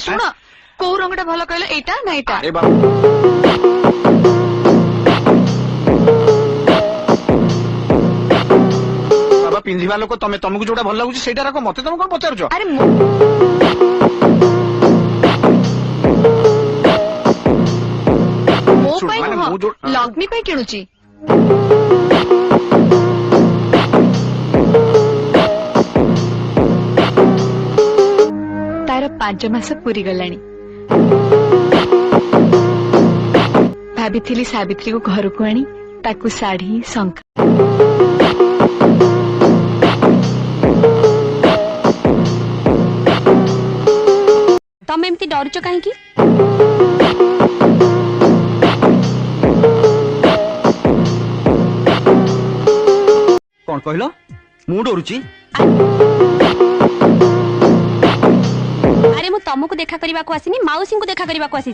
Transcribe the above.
शुण को रंगटा भल कहले एटा ना एटा अरे बाबा बाबा पिंधिबा लोक तमे तुमको जोटा भल लागुची सेटा रख मते तुम कोन पचारछ अरे मो पाई माने नुह मु जो लक्ष्मी पाई किणुची तार 5 मास पूरी गलानी भाभी सावित्री को घर को आनी ताकू साड़ी शंखा तम एमती डरुच कहीं कौन कहलो मु डरुची अरे मु तुमको देखा करने को आसीनी माउसी को देखा करने को आसी